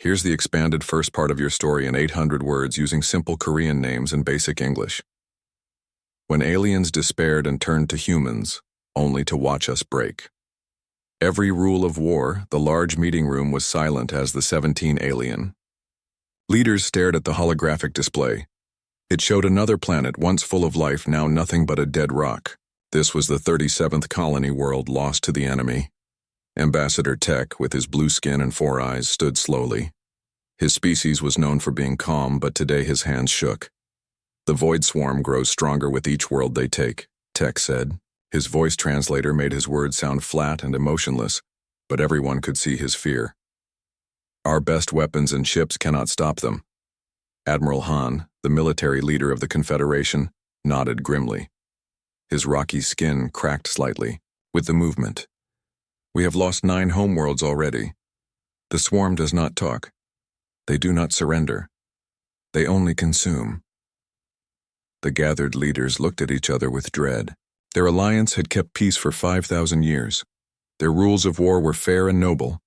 Here's the expanded first part of your story in 800 words using simple Korean names and basic English. When aliens despaired and turned to humans, only to watch us break. Every rule of war, the large meeting room was silent as the 17 alien. Leaders stared at the holographic display. It showed another planet once full of life, now nothing but a dead rock. This was the 37th colony world lost to the enemy. Ambassador Tech, with his blue skin and 4 eyes, stood slowly. His species was known for being calm, but today his hands shook. The void swarm grows stronger with each world they take, Tech said. His voice translator made his words sound flat and emotionless, but everyone could see his fear. Our best weapons and ships cannot stop them. Admiral Han, the military leader of the Confederation, nodded grimly. His rocky skin cracked slightly with the movement. We have lost 9 homeworlds already. The swarm does not talk. They do not surrender. They only consume. The gathered leaders looked at each other with dread. Their alliance had kept peace for 5,000 years. Their rules of war were fair and noble.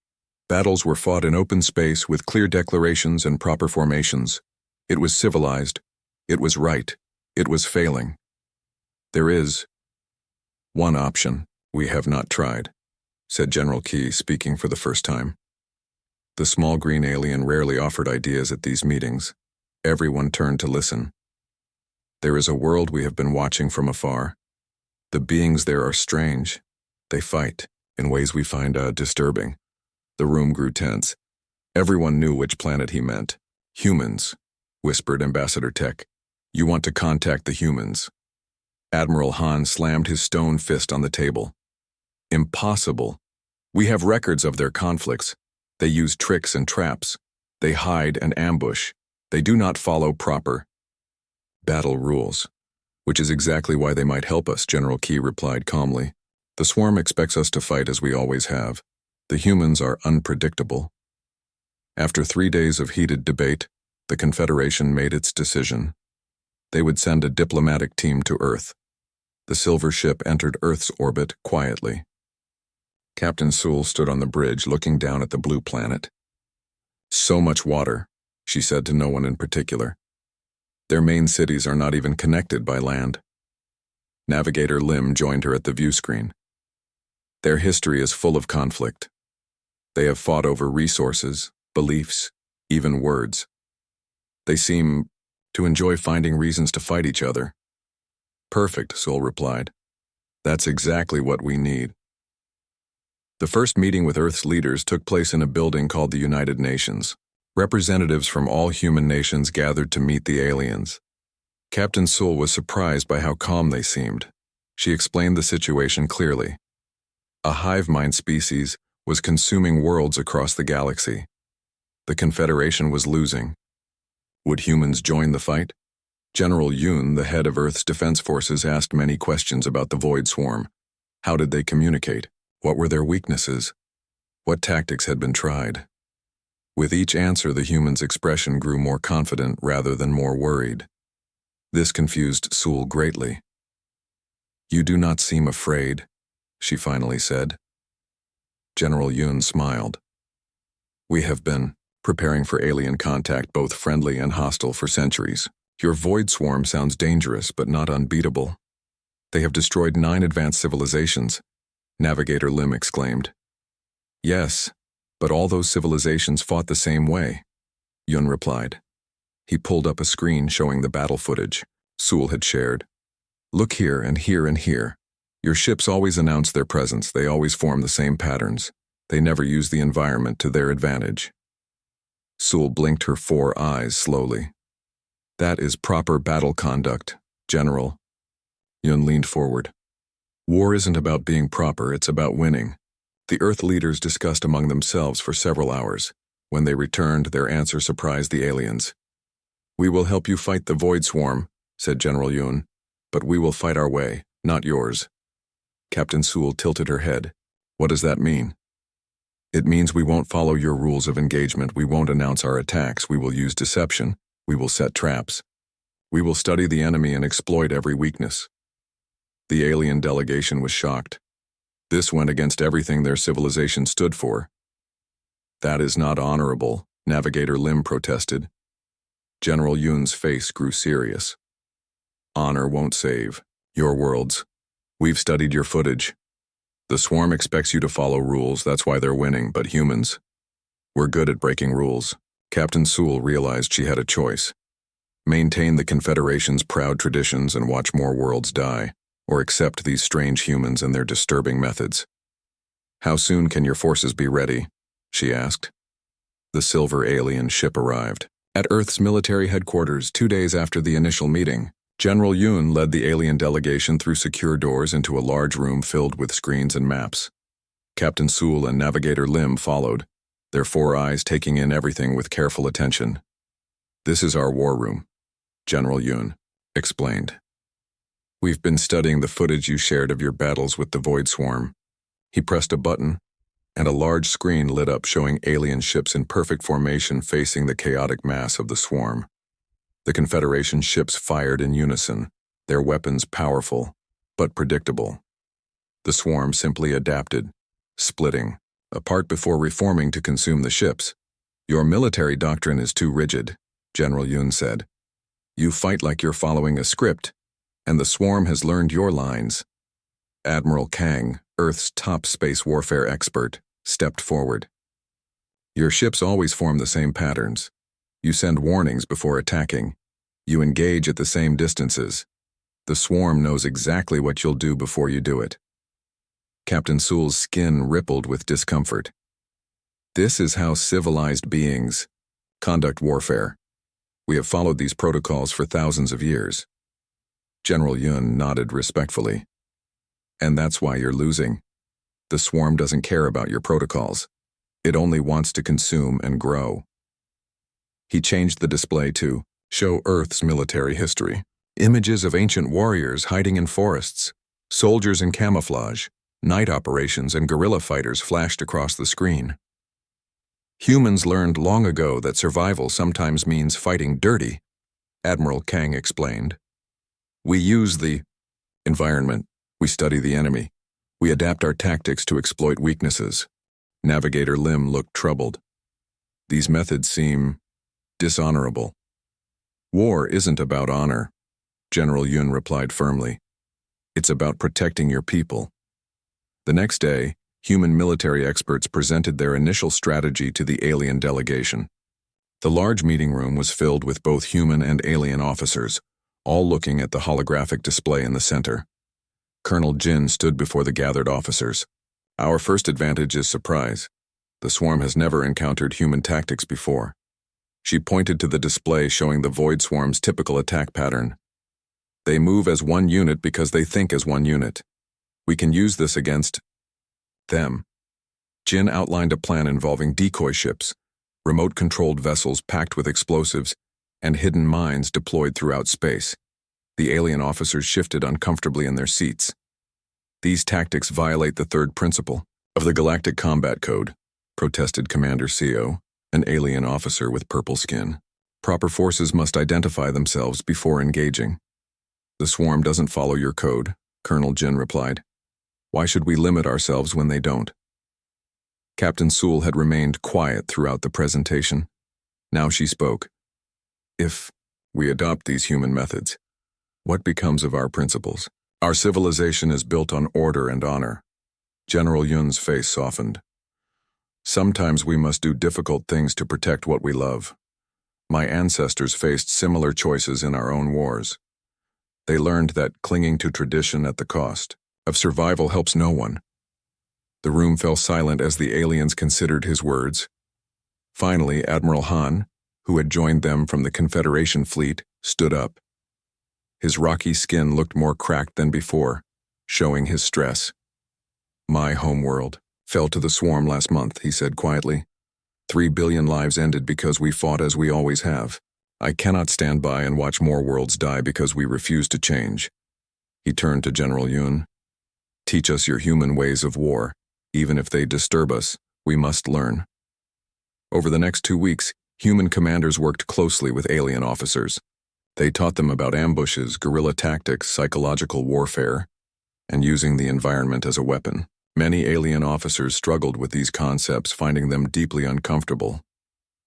Battles were fought in open space with clear declarations and proper formations. It was civilized. It was right. It was failing. There is one option we have not tried, said General Key, speaking for the first time. The small green alien rarely offered ideas at these meetings. Everyone turned to listen. There is a world we have been watching from afar. The beings there are strange. They fight in ways we find disturbing. The room grew tense. Everyone knew which planet he meant. Humans, whispered Ambassador Tech. You want to contact the humans. Admiral Han slammed his stone fist on the table. Impossible. We have records of their conflicts. They use tricks and traps. They hide and ambush. They do not follow proper battle rules, which is exactly why they might help us, General Key replied calmly. The swarm expects us to fight as we always have. The humans are unpredictable. After 3 days of heated debate, the Confederation made its decision. They would send a diplomatic team to Earth. The silver ship entered Earth's orbit quietly. Captain Sewell stood on the bridge looking down at the blue planet. So much water, she said to no one in particular. Their main cities are not even connected by land. Navigator Lim joined her at the view screen. Their history is full of conflict. They have fought over resources, beliefs, even words. They seem to enjoy finding reasons to fight each other. Perfect, Sewell replied. That's exactly what we need. The first meeting with Earth's leaders took place in a building called the United Nations. Representatives from all human nations gathered to meet the aliens. Captain Sewell was surprised by how calm they seemed. She explained the situation clearly. A hive mind species was consuming worlds across the galaxy. The Confederation was losing. Would humans join the fight? General Yoon, the head of Earth's defense forces, asked many questions about the Void Swarm. How did they communicate? What were their weaknesses? What tactics had been tried? With each answer, the human's expression grew more confident rather than more worried. This confused Sewell greatly. You do not seem afraid, she finally said. General Yoon smiled. We have been preparing for alien contact, both friendly and hostile, for centuries. Your void swarm sounds dangerous, but not unbeatable. They have destroyed 9 advanced civilizations, Navigator Lim exclaimed. Yes, but all those civilizations fought the same way, Yun replied. He pulled up a screen showing the battle footage Sewell had shared. Look here and here and here. Your ships always announce their presence. They always form the same patterns. They never use the environment to their advantage. Sewell blinked her 4 eyes slowly. That is proper battle conduct, General. Yun leaned forward. War isn't about being proper, it's about winning. The Earth leaders discussed among themselves for several hours. When they returned, their answer surprised the aliens. We will help you fight the Void Swarm, said General Yoon, but we will fight our way, not yours. Captain Sewell tilted her head. What does that mean? It means we won't follow your rules of engagement. We won't announce our attacks. We will use deception. We will set traps. We will study the enemy and exploit every weakness. The alien delegation was shocked. This went against everything their civilization stood for. That is not honorable, Navigator Lim protested. General Yun's face grew serious. Honor won't save your worlds. We've studied your footage. The swarm expects you to follow rules, that's why they're winning, but humans, we're good at breaking rules. Captain Sewell realized she had a choice. Maintain the Confederation's proud traditions and watch more worlds die, or accept these strange humans and their disturbing methods. How soon can your forces be ready? She asked. The silver alien ship arrived. At Earth's military headquarters 2 days after the initial meeting, General Yun led the alien delegation through secure doors into a large room filled with screens and maps. Captain Sewell and Navigator Lim followed, their 4 eyes taking in everything with careful attention. This is our war room, General Yun explained. We've been studying the footage you shared of your battles with the Void Swarm. He pressed a button, and a large screen lit up showing alien ships in perfect formation facing the chaotic mass of the swarm. The Confederation ships fired in unison, their weapons powerful, but predictable. The swarm simply adapted, splitting apart before reforming to consume the ships. Your military doctrine is too rigid, General Yun said. You fight like you're following a script, and the swarm has learned your lines. Admiral Kang, Earth's top space warfare expert, stepped forward. Your ships always form the same patterns. You send warnings before attacking. You engage at the same distances. The swarm knows exactly what you'll do before you do it. Captain Sewell's skin rippled with discomfort. This is how civilized beings conduct warfare. We have followed these protocols for thousands of years. General Yun nodded respectfully. And that's why you're losing. The swarm doesn't care about your protocols. It only wants to consume and grow. He changed the display to show Earth's military history. Images of ancient warriors hiding in forests, soldiers in camouflage, night operations, and guerrilla fighters flashed across the screen. Humans learned long ago that survival sometimes means fighting dirty, Admiral Kang explained. We use the environment. We study the enemy. We adapt our tactics to exploit weaknesses. Navigator Lim looked troubled. These methods seem dishonorable. War isn't about honor, General Yun replied firmly. It's about protecting your people. The next day, human military experts presented their initial strategy to the alien delegation. The large meeting room was filled with both human and alien officers, all looking at the holographic display in the center. Colonel Jin stood before the gathered officers. Our first advantage is surprise. The swarm has never encountered human tactics before. She pointed to the display showing the Void Swarm's typical attack pattern. They move as one unit because they think as one unit. We can use this against them. Jin outlined a plan involving decoy ships, remote-controlled vessels packed with explosives, and hidden mines deployed throughout space. The alien officers shifted uncomfortably in their seats. These tactics violate the third principle of the Galactic Combat Code, protested Commander Co, an alien officer with purple skin. Proper forces must identify themselves before engaging. The swarm doesn't follow your code, Colonel Jin replied. Why should we limit ourselves when they don't? Captain Sewell had remained quiet throughout the presentation. Now she spoke. If we adopt these human methods, what becomes of our principles? Our civilization is built on order and honor. General Yun's face softened. Sometimes we must do difficult things to protect what we love. My ancestors faced similar choices in our own wars. They learned that clinging to tradition at the cost of survival helps no one. The room fell silent as the aliens considered his words. Finally, Admiral Han, who had joined them from the Confederation fleet, stood up. His rocky skin looked more cracked than before, showing his stress. My homeworld fell to the swarm last month, he said quietly. 3 billion lives ended because we fought as we always have. I cannot stand by and watch more worlds die because we refuse to change. He turned to General Yun. Teach us your human ways of war. Even if they disturb us, we must learn. Over the next 2 weeks, human commanders worked closely with alien officers. They taught them about ambushes, guerrilla tactics, psychological warfare, and using the environment as a weapon. Many alien officers struggled with these concepts, finding them deeply uncomfortable.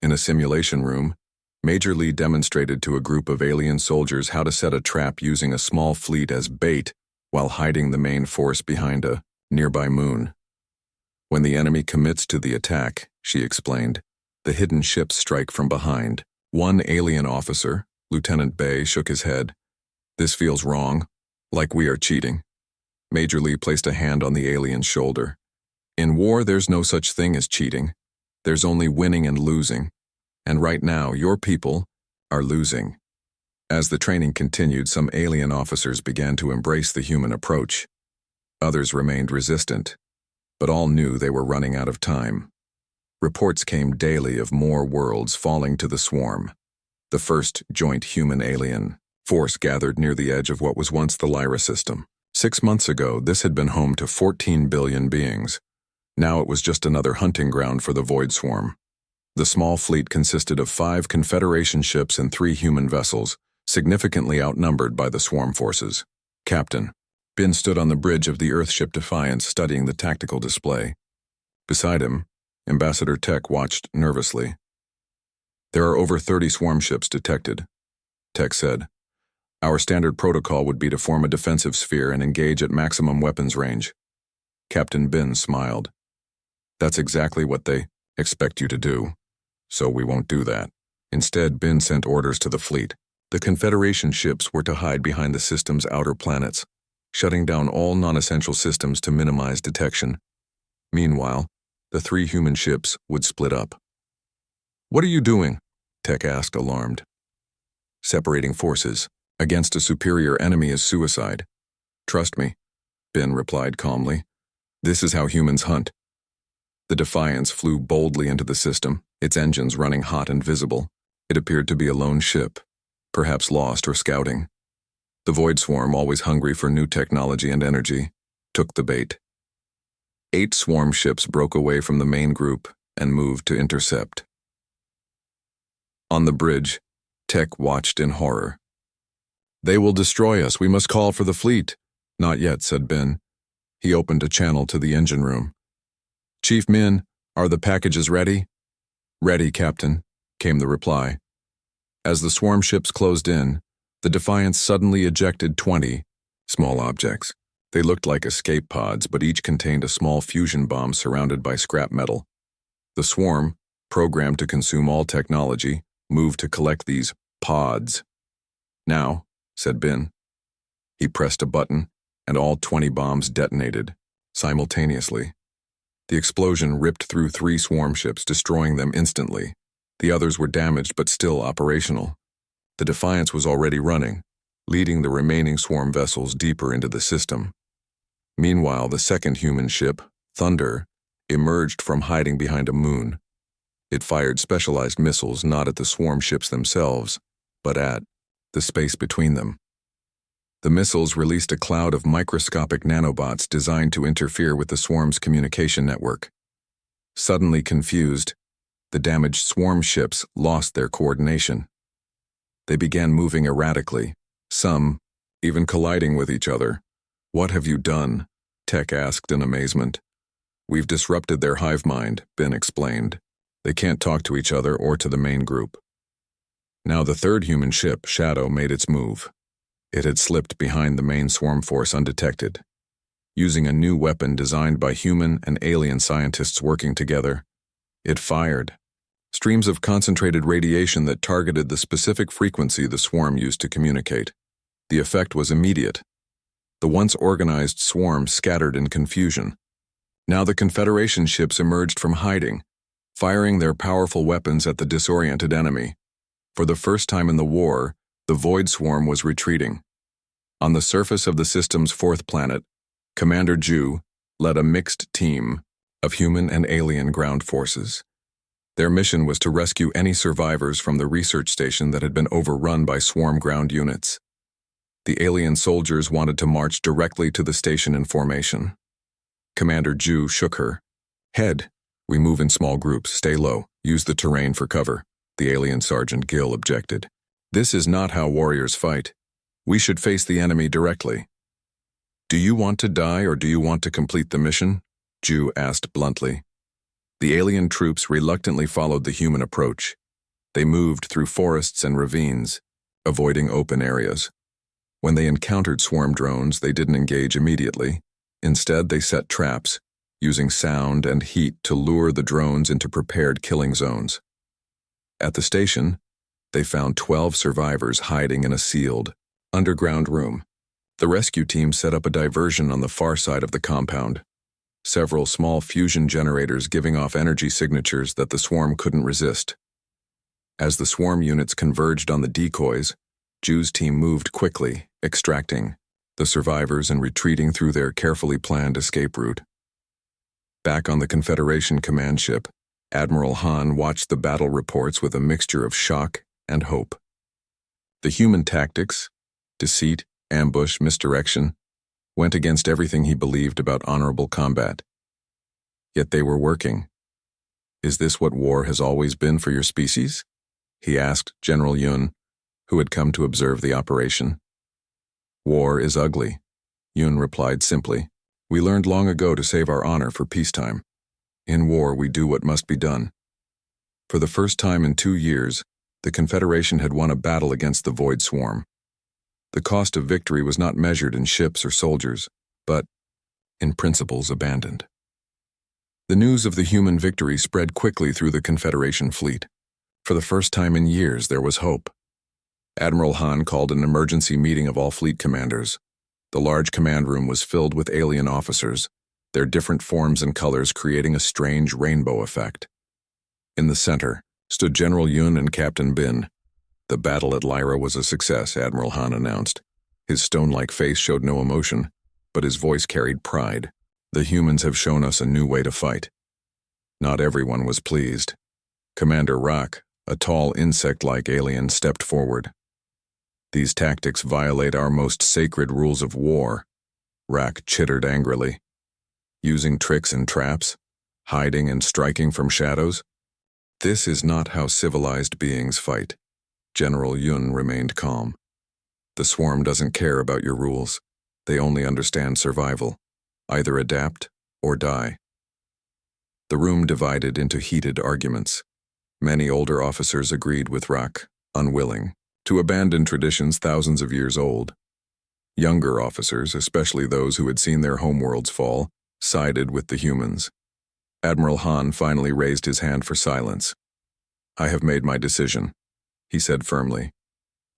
In a simulation room, Major Lee demonstrated to a group of alien soldiers how to set a trap using a small fleet as bait while hiding the main force behind a nearby moon. When the enemy commits to the attack, she explained, the hidden ships strike from behind. One alien officer, Lieutenant Bay, shook his head. This feels wrong, like we are cheating. Major Lee placed a hand on the alien's shoulder. In war, there's no such thing as cheating. There's only winning and losing. And right now, your people are losing. As the training continued, some alien officers began to embrace the human approach. Others remained resistant, but all knew they were running out of time. Reports came daily of more worlds falling to the swarm. The first joint human-alien force gathered near the edge of what was once the Lyra system. 6 months ago, this had been home to 14 billion beings. Now it was just another hunting ground for the Void Swarm. The small fleet consisted of 5 Confederation ships and 3 human vessels, significantly outnumbered by the swarm forces. Captain Bin stood on the bridge of the Earthship Defiance studying the tactical display. Beside him, Ambassador Tech watched nervously. There are over 30 swarm ships detected, Tech said. Our standard protocol would be to form a defensive sphere and engage at maximum weapons range. Captain Bin smiled. That's exactly what they expect you to do, so we won't do that. Instead, Bin sent orders to the fleet. The Confederation ships were to hide behind the system's outer planets, shutting down all non-essential systems to minimize detection. Meanwhile, the 3 human ships would split up. What are you doing? Tech asked, alarmed. Separating forces. Against a superior enemy is suicide. Trust me, Bin replied calmly. This is how humans hunt. The Defiance flew boldly into the system, its engines running hot and visible. It appeared to be a lone ship, perhaps lost or scouting. The Void Swarm, always hungry for new technology and energy, took the bait. 8 swarm ships broke away from the main group and moved to intercept. On the bridge, Tech watched in horror. They will destroy us. We must call for the fleet. Not yet, said Bin. He opened a channel to the engine room. Chief Min, are the packages ready? Ready, Captain, came the reply. As the swarm ships closed in, the Defiance suddenly ejected 20 small objects. They looked like escape pods, but each contained a small fusion bomb surrounded by scrap metal. The swarm, programmed to consume all technology, moved to collect these pods. Now, said Bin. He pressed a button, and all 20 bombs detonated, simultaneously. The explosion ripped through 3 swarm ships, destroying them instantly. The others were damaged but still operational. The Defiance was already running, leading the remaining swarm vessels deeper into the system. Meanwhile, the second human ship, Thunder, emerged from hiding behind a moon. It fired specialized missiles not at the swarm ships themselves, but at the space between them. The missiles released a cloud of microscopic nanobots designed to interfere with the swarm's communication network. Suddenly confused, the damaged swarm ships lost their coordination. They began moving erratically, some even colliding with each other. What have you done? Tech asked in amazement. We've disrupted their hive mind, Bin explained. They can't talk to each other or to the main group. Now the third human ship, Shadow, made its move. It had slipped behind the main swarm force undetected. Using a new weapon designed by human and alien scientists working together, it fired streams of concentrated radiation that targeted the specific frequency the swarm used to communicate. The effect was immediate. The once organized swarm scattered in confusion. Now the Confederation ships emerged from hiding, firing their powerful weapons at the disoriented enemy. For the first time in the war, the Void Swarm was retreating. On the surface of the system's 4th planet, Commander Ju led a mixed team of human and alien ground forces. Their mission was to rescue any survivors from the research station that had been overrun by swarm ground units. The alien soldiers wanted to march directly to the station in formation. Commander Ju shook her head. We move in small groups, stay low, use the terrain for cover, the alien Sergeant Gill objected. This is not how warriors fight. We should face the enemy directly. Do you want to die or do you want to complete the mission? Ju asked bluntly. The alien troops reluctantly followed the human approach. They moved through forests and ravines, avoiding open areas. When they encountered swarm drones, they didn't engage immediately. Instead, they set traps, using sound and heat to lure the drones into prepared killing zones. At the station, they found 12 survivors hiding in a sealed, underground room. The rescue team set up a diversion on the far side of the compound, several small fusion generators giving off energy signatures that the swarm couldn't resist. As the swarm units converged on the decoys, Ju's team moved quickly, extracting the survivors and retreating through their carefully planned escape route. Back on the Confederation command ship, Admiral Han watched the battle reports with a mixture of shock and hope. The human tactics, deceit, ambush, misdirection, went against everything he believed about honorable combat. Yet they were working. "Is this what war has always been for your species?" he asked General Yun, who had come to observe the operation. "War is ugly," Yun replied simply. "We learned long ago to save our honor for peacetime. In war, we do what must be done." For the first time in 2 years, the Confederation had won a battle against the Void Swarm. The cost of victory was not measured in ships or soldiers, but in principles abandoned. The news of the human victory spread quickly through the Confederation fleet. For the first time in years, there was hope. Admiral Han called an emergency meeting of all fleet commanders. The large command room was filled with alien officers, their different forms and colors creating a strange rainbow effect. In the center stood General Yun and Captain Bin. "The battle at Lyra was a success," Admiral Han announced. His stone-like face showed no emotion, but his voice carried pride. "The humans have shown us a new way to fight." Not everyone was pleased. Commander Rak, a tall insect-like alien, stepped forward. "These tactics violate our most sacred rules of war," Rak chittered angrily. "Using tricks and traps, hiding and striking from shadows? This is not how civilized beings fight." General Yun remained calm. "The swarm doesn't care about your rules. They only understand survival. Either adapt or die." The room divided into heated arguments. Many older officers agreed with Rak, unwilling to abandon traditions thousands of years old. Younger officers, especially those who had seen their homeworlds fall, sided with the humans. Admiral Han finally raised his hand for silence. "I have made my decision," he said firmly.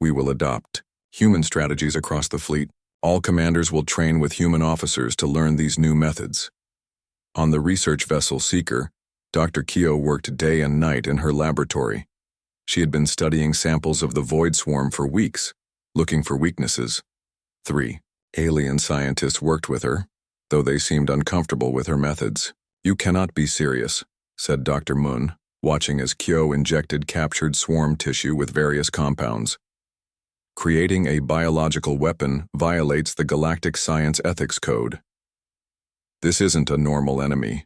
"We will adopt human strategies across the fleet. All commanders will train with human officers to learn these new methods." On the research vessel Seeker, Dr. Kyo worked day and night in her laboratory. She had been studying samples of the Void Swarm for weeks, looking for weaknesses. 3 alien scientists worked with her, though they seemed uncomfortable with her methods. "You cannot be serious," said Dr. Moon, watching as Kyo injected captured swarm tissue with various compounds. "Creating a biological weapon violates the Galactic Science Ethics Code." "This isn't a normal enemy,"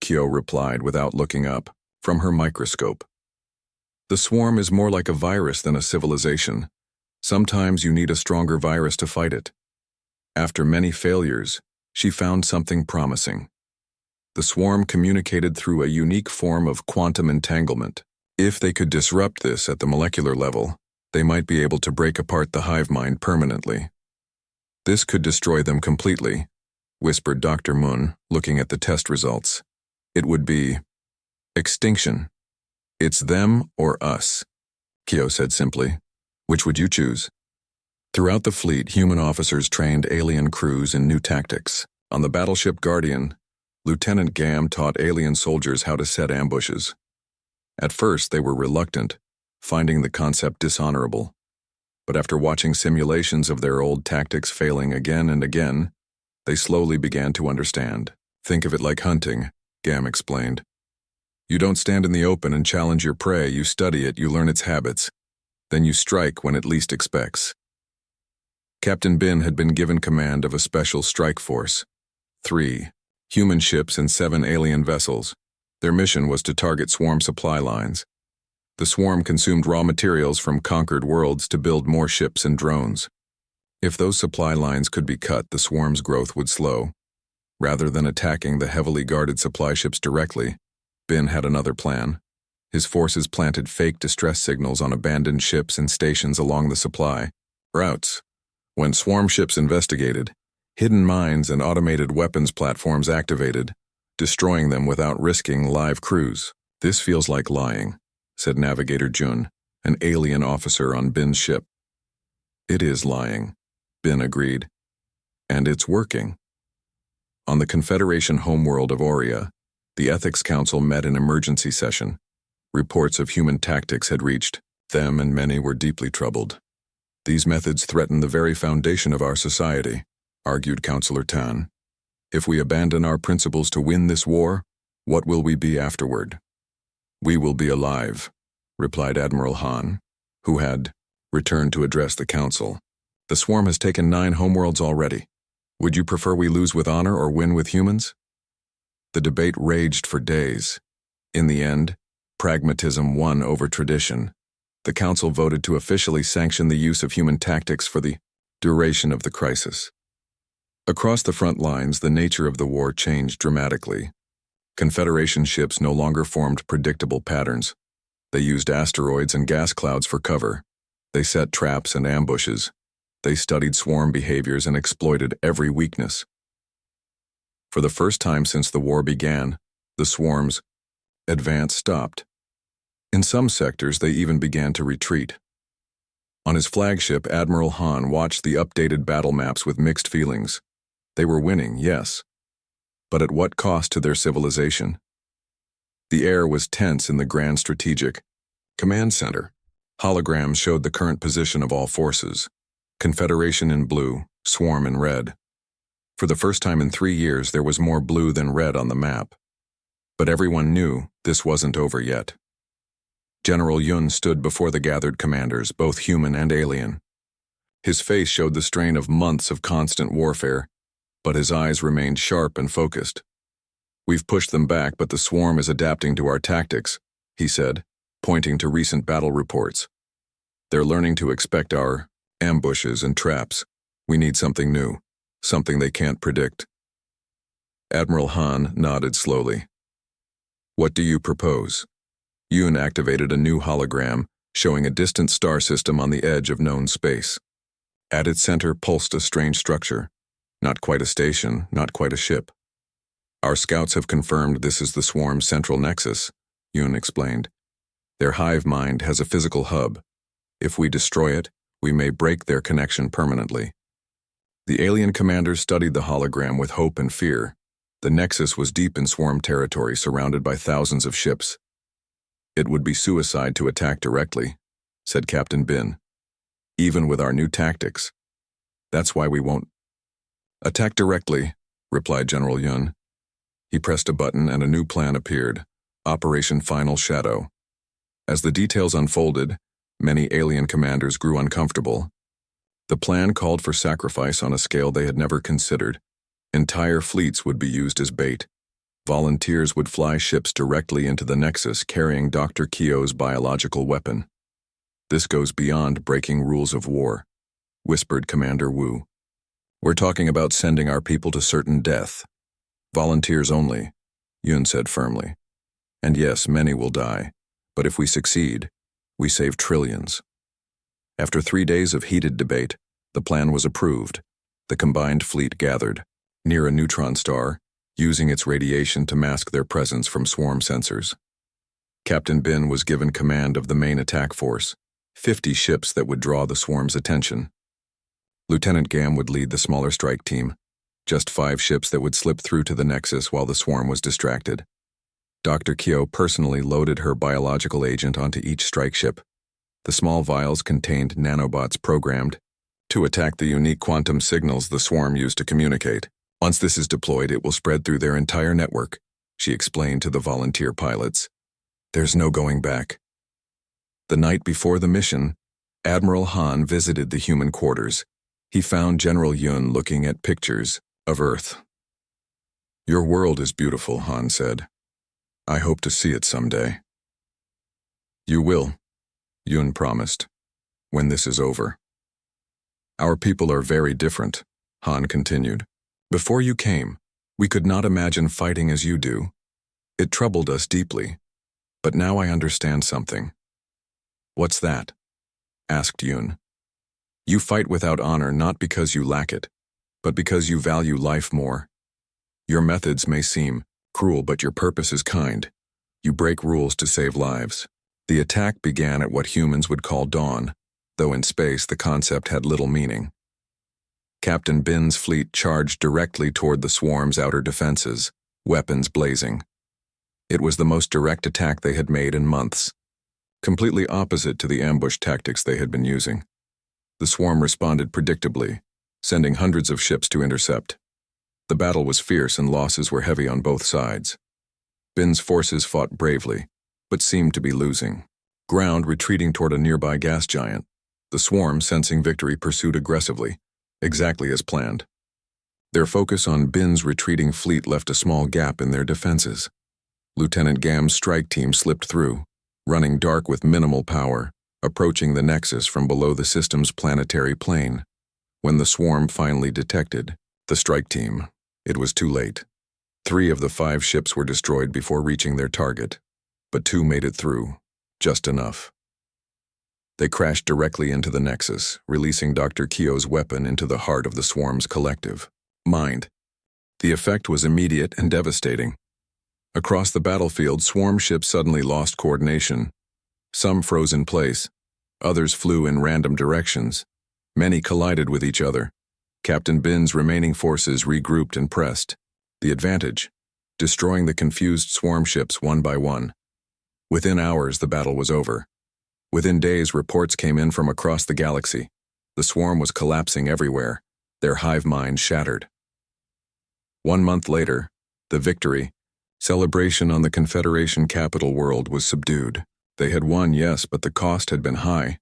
Kyo replied without looking up from her microscope. "The swarm is more like a virus than a civilization. Sometimes you need a stronger virus to fight it." After many failures, she found something promising. The swarm communicated through a unique form of quantum entanglement. If they could disrupt this at the molecular level, they might be able to break apart the hive mind permanently. "This could destroy them completely," whispered Dr. Moon, looking at the test results. "It would be extinction. It's them or us," Kyo said simply. "Which would you choose?" Throughout the fleet, human officers trained alien crews in new tactics. On the battleship Guardian, Lieutenant Gam taught alien soldiers how to set ambushes. At first, they were reluctant, finding the concept dishonorable. But after watching simulations of their old tactics failing again and again, they slowly began to understand. "Think of it like hunting," Gam explained. "You don't stand in the open and challenge your prey, you study it, you learn its habits. Then you strike when it least expects." Captain Bin had been given command of a special strike force. 3 human ships and 7 alien vessels. Their mission was to target swarm supply lines. The swarm consumed raw materials from conquered worlds to build more ships and drones. If those supply lines could be cut, the swarm's growth would slow. Rather than attacking the heavily guarded supply ships directly, Bin had another plan. His forces planted fake distress signals on abandoned ships and stations along the supply routes. When swarm ships investigated, hidden mines and automated weapons platforms activated, destroying them without risking live crews. "This feels like lying," said Navigator Jun, an alien officer on Bin's ship. "It is lying," Bin agreed. "And it's working." On the Confederation homeworld of Aurea, the Ethics Council met in emergency session. Reports of human tactics had reached them, and many were deeply troubled. "These methods threaten the very foundation of our society," argued Councillor Tan. "If we abandon our principles to win this war, what will we be afterward?" "We will be alive," replied Admiral Han, who had returned to address the council. "The swarm has taken 9 homeworlds already. Would you prefer we lose with honor or win with humans?" The debate raged for days. In the end, pragmatism won over tradition. The council voted to officially sanction the use of human tactics for the duration of the crisis. Across the front lines, the nature of the war changed dramatically. Confederation ships no longer formed predictable patterns. They used asteroids and gas clouds for cover. They set traps and ambushes. They studied swarm behaviors and exploited every weakness. For the first time since the war began, the swarm's advance stopped. In some sectors, they even began to retreat. On his flagship, Admiral Han watched the updated battle maps with mixed feelings. They were winning, yes, but at what cost to their civilization? The air was tense in the Grand Strategic Command Center. Holograms showed the current position of all forces. Confederation in blue, swarm in red. For the first time in 3 years, there was more blue than red on the map. But everyone knew this wasn't over yet. General Yun stood before the gathered commanders, both human and alien. His face showed the strain of months of constant warfare, but his eyes remained sharp and focused. "We've pushed them back, but the swarm is adapting to our tactics," he said, pointing to recent battle reports. "They're learning to expect our ambushes and traps. We need something new, something they can't predict." Admiral Han nodded slowly. "What do you propose?" Yun activated a new hologram, showing a distant star system on the edge of known space. At its center pulsed a strange structure. Not quite a station, not quite a ship. "Our scouts have confirmed this is the swarm's central nexus," Yun explained. "Their hive mind has a physical hub. If we destroy it, we may break their connection permanently." The alien commanders studied the hologram with hope and fear. The nexus was deep in swarm territory, surrounded by thousands of ships. "It would be suicide to attack directly," said Captain Bin. "Even with our new tactics. That's why we won't attack directly," replied General Yun. He pressed a button and a new plan appeared, Operation Final Shadow. As the details unfolded, many alien commanders grew uncomfortable. The plan called for sacrifice on a scale they had never considered. Entire fleets would be used as bait. Volunteers would fly ships directly into the Nexus carrying Dr. Keogh's biological weapon. "This goes beyond breaking rules of war," whispered Commander Wu. "We're talking about sending our people to certain death. Volunteers only," Yun said firmly. "And yes, many will die, but if we succeed, we save trillions." After 3 days of heated debate, the plan was approved. The combined fleet gathered near a neutron star, using its radiation to mask their presence from swarm sensors. Captain Bin was given command of the main attack force, 50 ships that would draw the swarm's attention. Lieutenant Gam would lead the smaller strike team, just 5 ships that would slip through to the Nexus while the swarm was distracted. Dr. Keogh personally loaded her biological agent onto each strike ship. The small vials contained nanobots programmed to attack the unique quantum signals the swarm used to communicate. "Once this is deployed, it will spread through their entire network," she explained to the volunteer pilots. "There's no going back." The night before the mission, Admiral Han visited the human quarters. He found General Yun looking at pictures of Earth. "Your world is beautiful," Han said. "I hope to see it someday." "You will," Yun promised, "when this is over." "Our people are very different," Han continued. "Before you came, we could not imagine fighting as you do. It troubled us deeply, but now I understand something. What's that? Asked Yoon. You fight without honor not because you lack it, but because you value life more. Your methods may seem cruel, but your purpose is kind. You break rules to save lives. The attack began at what humans would call dawn, though in space the concept had little meaning. Captain Bin's fleet charged directly toward the swarm's outer defenses, weapons blazing. It was the most direct attack they had made in months, completely opposite to the ambush tactics they had been using. The swarm responded predictably, sending hundreds of ships to intercept. The battle was fierce and losses were heavy on both sides. Bin's forces fought bravely, but seemed to be losing. Ground retreating toward a nearby gas giant. The swarm, sensing victory, pursued aggressively, exactly as planned. Their focus on Bin's retreating fleet left a small gap in their defenses. Lieutenant Gam's strike team slipped through, running dark with minimal power, approaching the nexus from below the system's planetary plane. When the swarm finally detected the strike team, it was too late. 3 of the 5 ships were destroyed before reaching their target, but 2 made it through, just enough. They crashed directly into the nexus, releasing Dr. Keogh's weapon into the heart of the swarm's collective mind. The effect was immediate and devastating. Across the battlefield, swarm ships suddenly lost coordination. Some froze in place, others flew in random directions. Many collided with each other. Captain Bin's remaining forces regrouped and pressed. The advantage, destroying the confused swarm ships one by one. Within hours, the battle was over. Within days, reports came in from across the galaxy. The swarm was collapsing everywhere, their hive mind shattered. 1 month later, the victory, celebration on the Confederation capital world, was subdued. They had won, yes, but the cost had been high.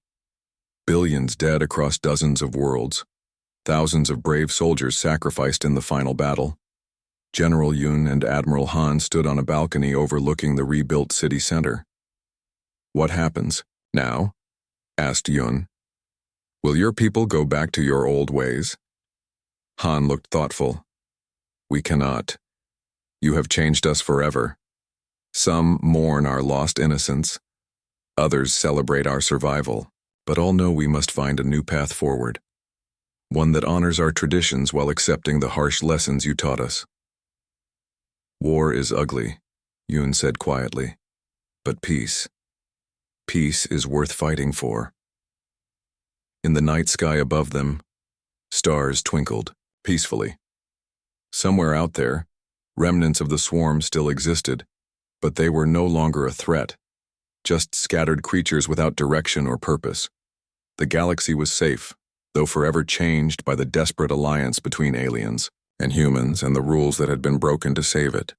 Billions dead across dozens of worlds. Thousands of brave soldiers sacrificed in the final battle. General Yoon and Admiral Han stood on a balcony overlooking the rebuilt city center. What happens now? Asked Yoon. Will your people go back to your old ways? Han looked thoughtful. We cannot. You have changed us forever. Some mourn our lost innocence. Others celebrate our survival, but all know we must find a new path forward. One that honors our traditions while accepting the harsh lessons you taught us. War is ugly, Yoon said quietly, but peace is worth fighting for. In the night sky above them, stars twinkled peacefully. Somewhere out there, remnants of the swarm still existed, but they were no longer a threat, just scattered creatures without direction or purpose. The galaxy was safe, though forever changed by the desperate alliance between aliens and humans and the rules that had been broken to save it.